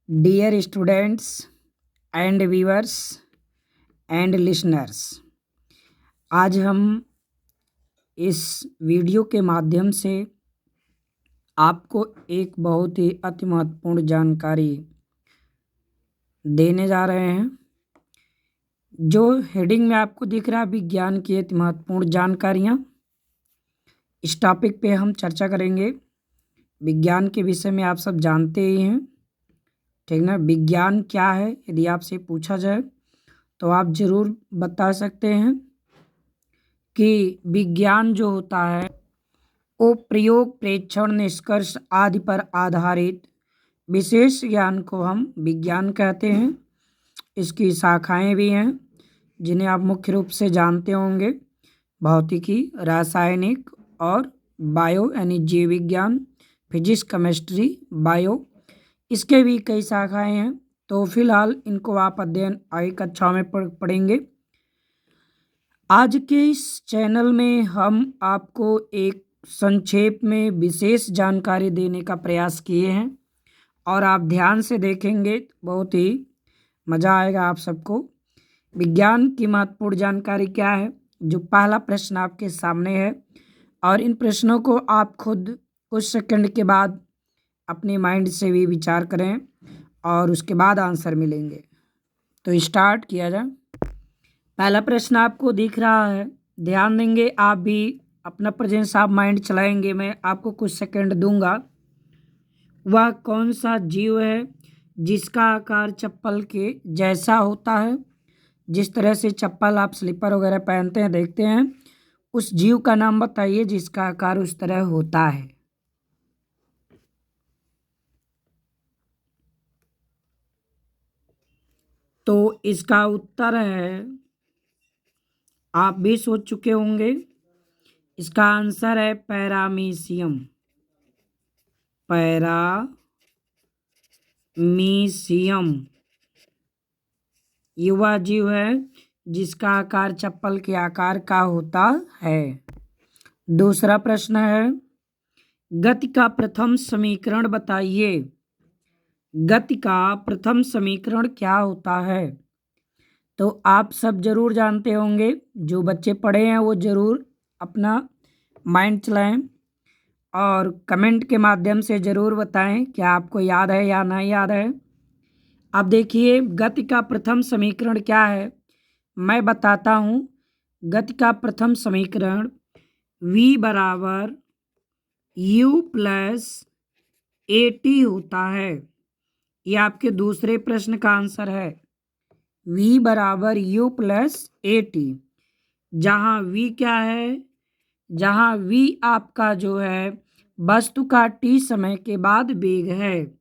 Dear students and viewers and listeners, आज हम इस वीडियो के माध्यम से आपको एक बहुत ही अति महत्वपूर्ण जानकारी देने जा रहे हैं। जो हेडिंग में आपको दिख रहा है, विज्ञान की अति महत्वपूर्ण जानकारियाँ, इस टॉपिक पे हम चर्चा करेंगे। विज्ञान के विषय में आप सब जानते ही हैं, ठीक ना। विज्ञान क्या है यदि आपसे पूछा जाए तो आप ज़रूर बता सकते हैं कि विज्ञान जो होता है वो प्रयोग, प्रेक्षण, निष्कर्ष आदि पर आधारित विशेष ज्ञान को हम विज्ञान कहते हैं। इसकी शाखाएं भी हैं जिन्हें आप मुख्य रूप से जानते होंगे: भौतिकी, रासायनिक और बायो यानी जीव विज्ञान, फिजिक्स, केमिस्ट्री, बायो, इसके भी कई शाखाएं हैं। तो फिलहाल इनको आप अध्ययन आगे कक्षाओं में पढ़ेंगे। आज के इस चैनल में हम आपको एक संक्षेप में विशेष जानकारी देने का प्रयास किए हैं और आप ध्यान से देखेंगे तो बहुत ही मज़ा आएगा आप सबको। विज्ञान की महत्वपूर्ण जानकारी क्या है, जो पहला प्रश्न आपके सामने है, और इन प्रश्नों को आप खुद कुछ सेकंड के बाद अपने माइंड से भी विचार करें और उसके बाद आंसर मिलेंगे। तो स्टार्ट किया जाए। पहला प्रश्न आपको दिख रहा है, ध्यान देंगे, आप भी अपना प्रेजेंस ऑफ माइंड चलाएंगे। मैं आपको कुछ सेकंड दूंगा। वह कौन सा जीव है जिसका आकार चप्पल के जैसा होता है? जिस तरह से चप्पल आप स्लीपर वगैरह पहनते हैं, देखते हैं, उस जीव का नाम बताइए जिसका आकार उस तरह होता है। तो इसका उत्तर है, आप भी सोच चुके होंगे, इसका आंसर है पैरामीशियम। पैरामीशियम युवा जीव है जिसका आकार चप्पल के आकार का होता है। दूसरा प्रश्न है, गति का प्रथम समीकरण बताइए। गति का प्रथम समीकरण क्या होता है? तो आप सब जरूर जानते होंगे, जो बच्चे पढ़े हैं वो जरूर अपना माइंड चलाएं और कमेंट के माध्यम से ज़रूर बताएं क्या आपको याद है या नहीं याद है। अब देखिए, गति का प्रथम समीकरण क्या है, मैं बताता हूँ। गति का प्रथम समीकरण v बराबर u प्लस ए टी होता है। ये आपके दूसरे प्रश्न का आंसर है, v बराबर u प्लस ए टी। जहाँ v क्या है, जहाँ v आपका जो है वस्तु का t समय के बाद वेग है।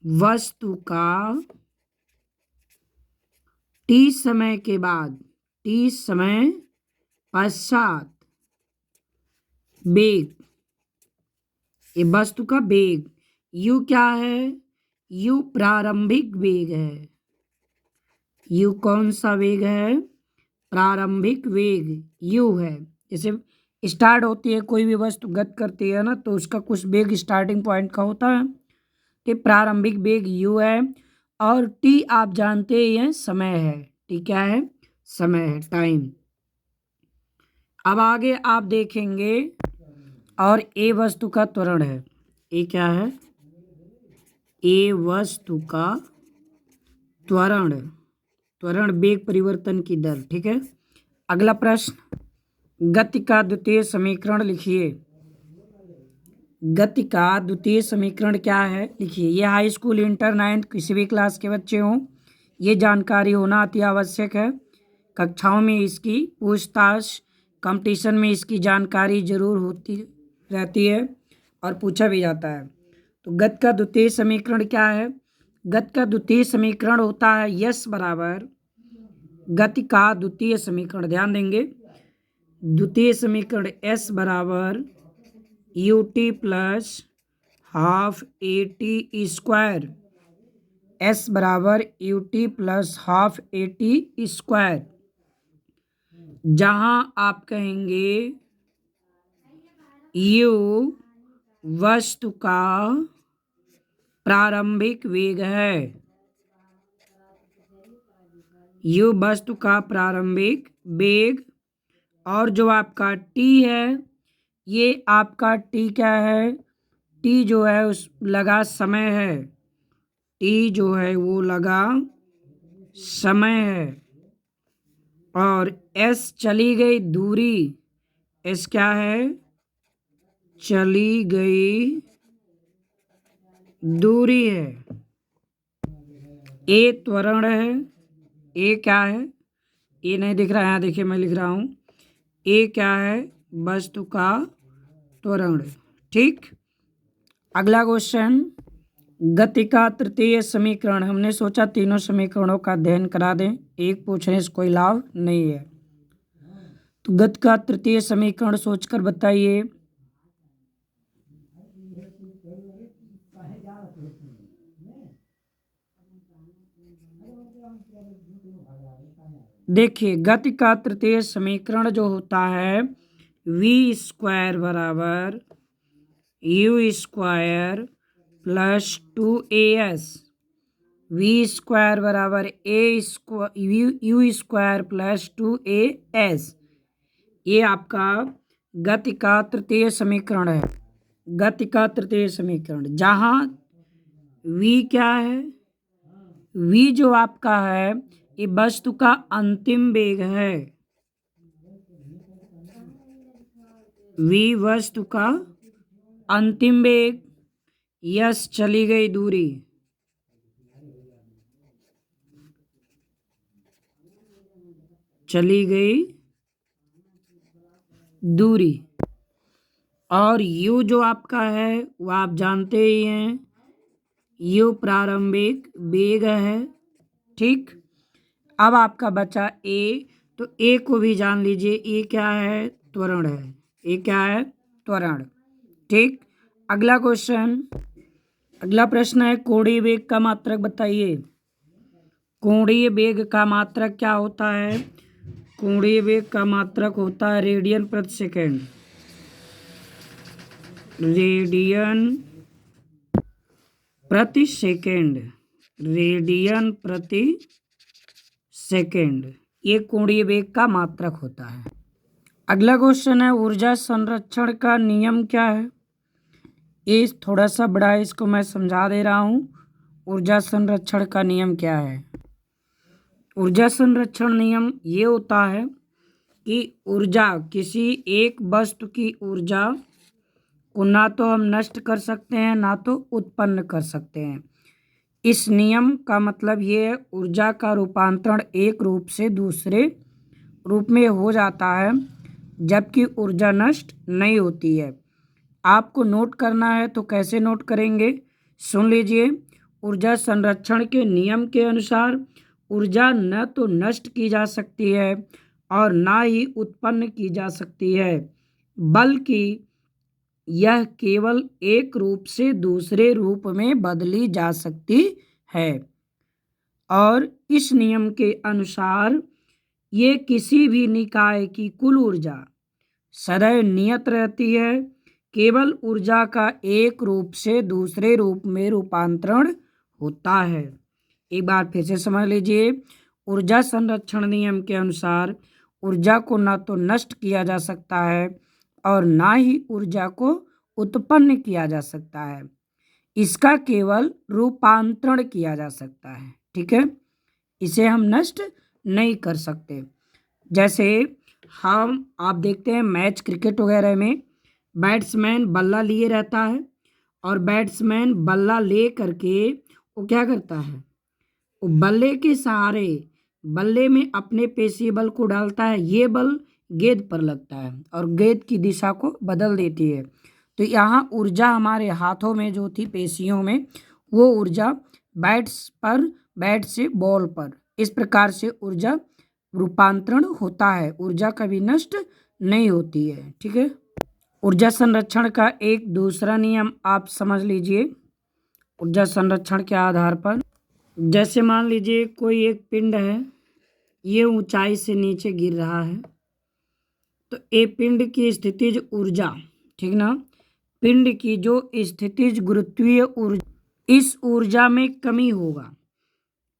वस्तु का t समय के बाद, t समय पश्चात वेग, ये वस्तु का वेग। u क्या है, u प्रारंभिक वेग है। u कौन सा वेग है? प्रारंभिक वेग u है। जैसे स्टार्ट होती है कोई भी वस्तु गति करती है ना, तो उसका कुछ वेग स्टार्टिंग पॉइंट का होता है, कि प्रारंभिक वेग u है। और t आप जानते ही हैं, समय है। t क्या है? समय है, टाइम। अब आगे आप देखेंगे, और a वस्तु का त्वरण है। a क्या है? a वस्तु का त्वरण, त्वरण वेग परिवर्तन की दर, ठीक है। अगला प्रश्न, गति का द्वितीय समीकरण लिखिए। गति का द्वितीय समीकरण क्या है, लिखिए। ये हाई स्कूल, इंटर, 9th किसी भी क्लास के बच्चे हों, ये जानकारी होना अति आवश्यक है। कक्षाओं में इसकी पूछताछ, कंपटीशन में इसकी जानकारी जरूर होती रहती है और पूछा भी जाता है। तो गति का द्वितीय समीकरण क्या है? गति का द्वितीय समीकरण होता है यस बराबर, गति का द्वितीय समीकरण ध्यान देंगे, द्वितीय समीकरण एस बराबर u t plus half a t square. S बराबर u t plus half a t square. जहां आप कहेंगे यू वस्तु का प्रारंभिक वेग है। यू वस्तु का प्रारंभिक वेग। और जो आपका टी है, ये आपका टी क्या है? टी जो है उस लगा समय है। टी जो है वो लगा समय है। और एस चली गई दूरी। एस क्या है? चली गई दूरी है। ए त्वरण है। ए क्या है? ए नहीं दिख रहा है, यहाँ देखिए मैं लिख रहा हूँ। ए क्या है? वस्तु का त्वरण। ठीक। अगला क्वेश्चन, गति का तृतीय समीकरण। हमने सोचा तीनों समीकरणों का अध्ययन करा दें, एक पूछने से कोई लाभ नहीं है। तो गति का तृतीय समीकरण सोचकर बताइए। देखिए, गति का तृतीय समीकरण जो होता है, वी स्क्वायर बराबर u square plus 2as। V square बराबर यू स्क्वायर प्लस 2as। ये आपका गति का तृतीय समीकरण है। गति का तृतीय समीकरण, जहाँ वी क्या है? वी जो आपका है ये वस्तु का अंतिम वेग है। वी वस्तु का अंतिम वेग। यस चली गई दूरी। चली गई दूरी। और यू जो आपका है वो आप जानते ही हैं, यू प्रारंभिक वेग है। ठीक। अब आपका बचा ए, तो ए को भी जान लीजिए, ए क्या है? त्वरण है। ए क्या है? त्वरण। ठीक। अगला क्वेश्चन, अगला प्रश्न है, कोणीय वेग का मात्रक बताइए। कोणीय वेग का मात्रक क्या होता है? कोणीय वेग का मात्रक होता है रेडियन प्रति सेकेंड। रेडियन प्रति सेकेंड। रेडियन प्रति सेकेंड, ये कोणीय वेग का मात्रक होता है। अगला क्वेश्चन है, ऊर्जा संरक्षण का नियम क्या है? ये थोड़ा सा बड़ा है, इसको मैं समझा दे रहा हूँ। ऊर्जा संरक्षण का नियम क्या है? ऊर्जा संरक्षण नियम ये होता है कि ऊर्जा, किसी एक वस्तु की ऊर्जा को ना तो हम नष्ट कर सकते हैं ना तो उत्पन्न कर सकते हैं। इस नियम का मतलब ये है, ऊर्जा का रूपांतरण एक रूप से दूसरे रूप में हो जाता है जबकि ऊर्जा नष्ट नहीं होती है। आपको नोट करना है तो कैसे नोट करेंगे? सुन लीजिए। ऊर्जा संरक्षण के नियम के अनुसार ऊर्जा न तो नष्ट की जा सकती है और ना ही उत्पन्न की जा सकती है, बल्कि यह केवल एक रूप से दूसरे रूप में बदली जा सकती है। और इस नियम के अनुसार ये किसी भी निकाय की कुल ऊर्जा सदैव नियत रहती है, केवल ऊर्जा का एक रूप से दूसरे रूप में रूपांतरण होता है। एक बार फिर से समझ लीजिए। ऊर्जा संरक्षण नियम के अनुसार ऊर्जा को ना तो नष्ट किया जा सकता है और ना ही ऊर्जा को उत्पन्न किया जा सकता है, इसका केवल रूपांतरण किया जा सकता है। ठीक है, इसे हम नष्ट नहीं कर सकते। जैसे आप देखते हैं मैच क्रिकेट वगैरह में, बैट्समैन बल्ला लिए रहता है और बैट्समैन बल्ला ले करके वो क्या करता है, वो बल्ले के सहारे बल्ले में अपने पेशी बल को डालता है। ये बल गेंद पर लगता है और गेंद की दिशा को बदल देती है। तो यहाँ ऊर्जा हमारे हाथों में जो थी, पेशियों में, वो ऊर्जा बैट से बॉल पर, इस प्रकार से ऊर्जा रूपांतरण होता है। ऊर्जा कभी नष्ट नहीं होती है। ठीक है। ऊर्जा संरक्षण का एक दूसरा नियम आप समझ लीजिए। ऊर्जा संरक्षण के आधार पर, जैसे मान लीजिए कोई एक पिंड है, ये ऊंचाई से नीचे गिर रहा है, तो ये पिंड की स्थितिज ऊर्जा, ठीक ना, पिंड की जो स्थितिज गुरुत्वीय ऊर्जा, इस ऊर्जा में कमी होगा।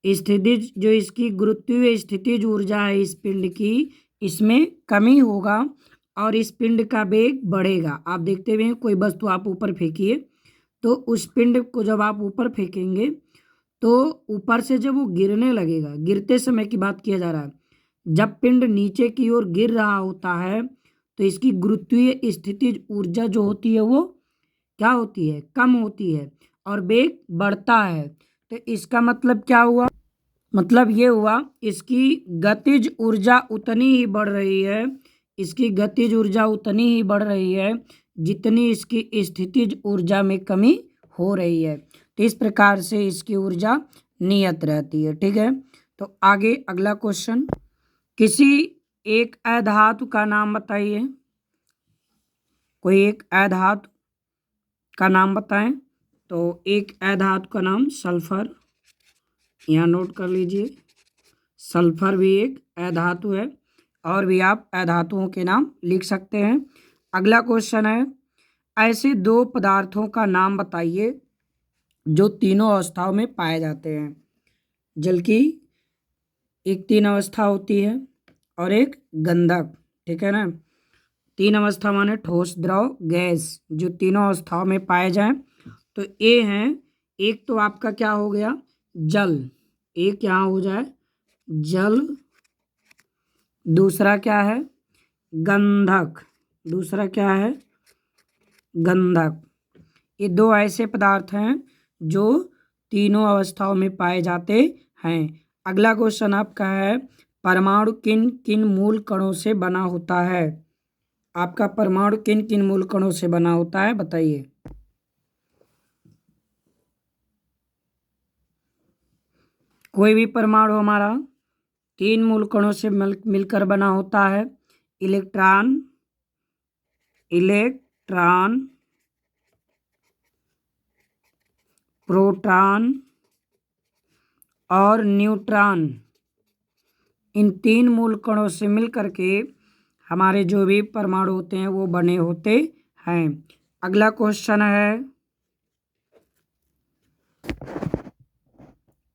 स्थितिज जो इसकी गुरुत्वीय स्थितिज ऊर्जा है इस पिंड की, इसमें कमी होगा और इस पिंड का वेग बढ़ेगा। आप देखते हुए कोई वस्तु आप ऊपर फेंकिए, तो उस पिंड को जब आप ऊपर फेंकेंगे तो ऊपर से जब वो गिरने लगेगा, गिरते समय की बात किया जा रहा है, जब पिंड नीचे की ओर गिर रहा होता है तो इसकी गुरुत्वीय स्थितिज ऊर्जा जो होती है वो क्या होती है, कम होती है और वेग बढ़ता है। तो इसका मतलब क्या हुआ, मतलब ये हुआ इसकी गतिज ऊर्जा उतनी ही बढ़ रही है, इसकी गतिज ऊर्जा उतनी ही बढ़ रही है जितनी इसकी स्थितिज ऊर्जा में कमी हो रही है। तो इस प्रकार से इसकी ऊर्जा नियत रहती है। ठीक है, तो आगे अगला क्वेश्चन, किसी एक अधातु का नाम बताइए। कोई एक अधातु का नाम बताएं। तो एक अधातु का नाम सल्फर, यहाँ नोट कर लीजिए, सल्फर भी एक अधातु है। और भी आप अधातुओं के नाम लिख सकते हैं। अगला क्वेश्चन है, ऐसे दो पदार्थों का नाम बताइए जो तीनों अवस्थाओं में पाए जाते हैं। जल की एक तीन अवस्था होती है और एक गंधक, ठीक है ना। तीन अवस्था माने ठोस, द्रव, गैस, जो तीनों अवस्थाओं में पाए जाएं। तो ये हैं, एक तो आपका क्या हो गया, जल, एक यहाँ हो जाए जल, दूसरा क्या है गंधक, दूसरा क्या है गंधक। ये दो ऐसे पदार्थ हैं जो तीनों अवस्थाओं में पाए जाते हैं। अगला क्वेश्चन आपका है, परमाणु किन किन मूल कणों से बना होता है। आपका परमाणु किन किन मूल कणों से बना होता है बताइए। कोई भी परमाणु हमारा तीन मूल कणों से मिलकर बना होता है। इलेक्ट्रॉन, प्रोटॉन और न्यूट्रॉन। इन तीन मूल कणों से मिलकर के हमारे जो भी परमाणु होते हैं वो बने होते हैं। अगला क्वेश्चन है,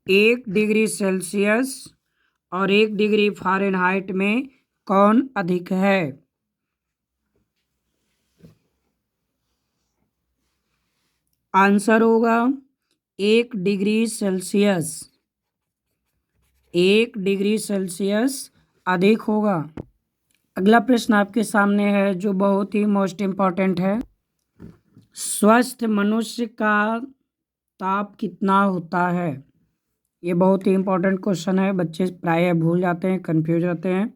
1 डिग्री सेल्सियस और 1 डिग्री फ़ारेनहाइट में कौन अधिक है। आंसर होगा 1 डिग्री सेल्सियस, 1 डिग्री सेल्सियस अधिक होगा। अगला प्रश्न आपके सामने है जो बहुत ही मोस्ट इम्पॉर्टेंट है, स्वस्थ मनुष्य का ताप कितना होता है। ये बहुत ही इम्पोर्टेंट क्वेश्चन है, बच्चे प्रायः भूल जाते हैं, कंफ्यूज रहते हैं।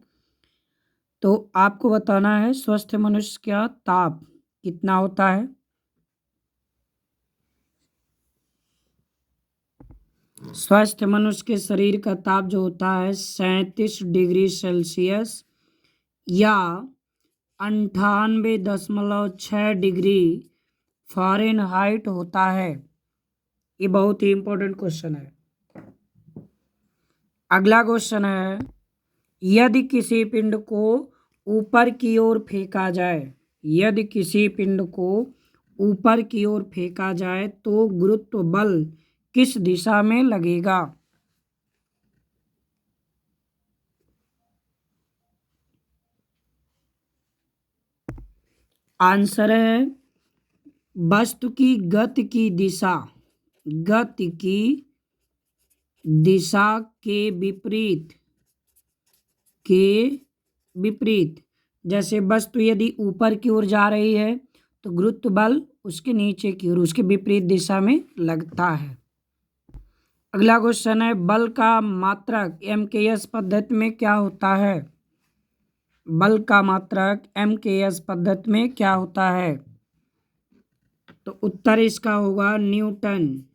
तो आपको बताना है स्वस्थ मनुष्य का ताप कितना होता है। स्वस्थ मनुष्य के शरीर का ताप जो होता है 37 डिग्री सेल्सियस या 98.6 डिग्री फ़ारेनहाइट होता है। ये बहुत ही इम्पोर्टेंट क्वेश्चन है। अगला क्वेश्चन है, यदि किसी पिंड को ऊपर की ओर फेंका जाए, यदि किसी पिंड को ऊपर की ओर फेंका जाए तो गुरुत्व बल किस दिशा में लगेगा। आंसर है वस्तु की गति की दिशा, गति की दिशा के विपरीत, के विपरीत। जैसे वस्तु यदि ऊपर की ओर जा रही है तो गुरुत्व बल उसके नीचे की ओर, उसके विपरीत दिशा में लगता है। अगला क्वेश्चन है, बल का मात्रक MKS पद्धति में क्या होता है। बल का मात्रक MKS पद्धति में क्या होता है। तो उत्तर इसका होगा न्यूटन।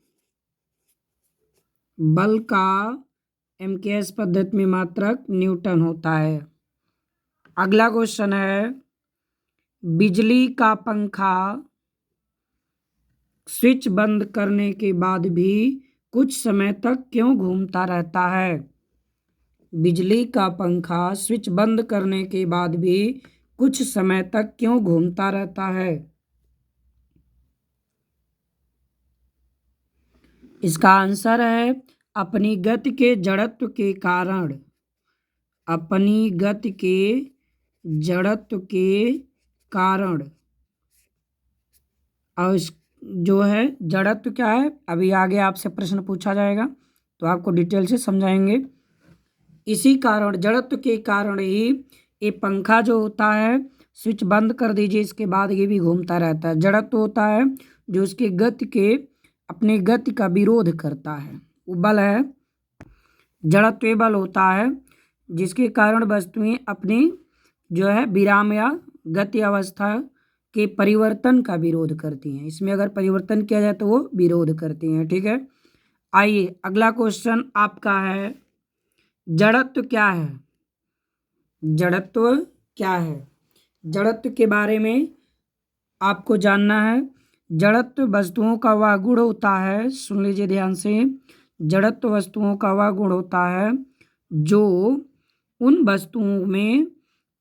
बल का MKS पद्धति में मात्रक न्यूटन होता है। अगला क्वेश्चन है, बिजली का पंखा स्विच बंद करने के बाद भी कुछ समय तक क्यों घूमता रहता है। बिजली का पंखा स्विच बंद करने के बाद भी कुछ समय तक क्यों घूमता रहता है। इसका आंसर है अपनी गति के जड़त्व के कारण। अपनी गति के जड़त्व के कारण। और जो है जड़त्व क्या है, अभी आगे आपसे प्रश्न पूछा जाएगा तो आपको डिटेल से समझाएंगे। इसी कारण, जड़त्व के कारण ही ये पंखा जो होता है, स्विच बंद कर दीजिए इसके बाद ये भी घूमता रहता है। जड़त्व होता है जो उसके गति के, अपनी गति का विरोध करता है, वो बल है। जड़त्व बल होता है जिसके कारण वस्तुएं अपनी जो है विराम या गति अवस्था के परिवर्तन का विरोध करती हैं। इसमें अगर परिवर्तन किया जाए तो वो विरोध करती हैं। ठीक है, आइए अगला क्वेश्चन आपका है, जड़त्व क्या है? जड़त्व क्या है? जड़त्व के बारे में आपको जानना है। जड़त्व वस्तुओं का वह गुण होता है, सुन लीजिए ध्यान से, जड़त्व वस्तुओं का वह गुण होता है जो उन वस्तुओं में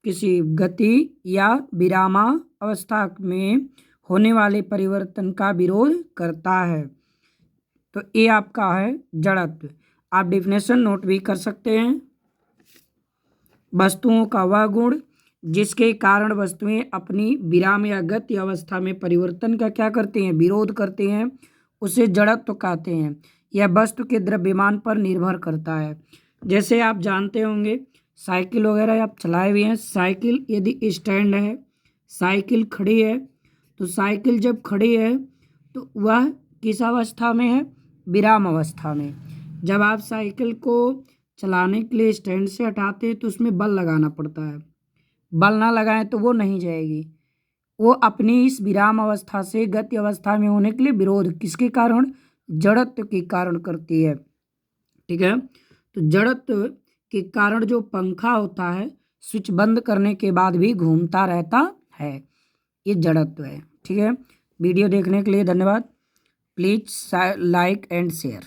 किसी गति या विरामा अवस्था में होने वाले परिवर्तन का विरोध करता है। तो ये आपका है जड़त्व। आप डेफिनेशन नोट भी कर सकते हैं। वस्तुओं का वह गुण जिसके कारण वस्तुएं अपनी विराम या गति अवस्था में परिवर्तन का क्या करते हैं, विरोध करते हैं, उसे जड़त्व कहते हैं। यह वस्तु के द्रव्यमान पर निर्भर करता है। जैसे आप जानते होंगे साइकिल वगैरह आप चलाए हुए हैं। साइकिल यदि स्टैंड है, साइकिल खड़ी है, तो साइकिल जब खड़ी है तो वह किस अवस्था में है, विराम अवस्था में। जब आप साइकिल को चलाने के लिए स्टैंड से हटाते हैं तो उसमें बल लगाना पड़ता है। बल ना लगाएं तो वो नहीं जाएगी। वो अपनी इस विराम अवस्था से गति अवस्था में होने के लिए विरोध किसके कारण, जड़त्व के कारण करती है। ठीक है, तो जड़त्व के कारण जो पंखा होता है स्विच बंद करने के बाद भी घूमता रहता है, ये जड़त्व है। ठीक है, वीडियो देखने के लिए धन्यवाद। Please like and share.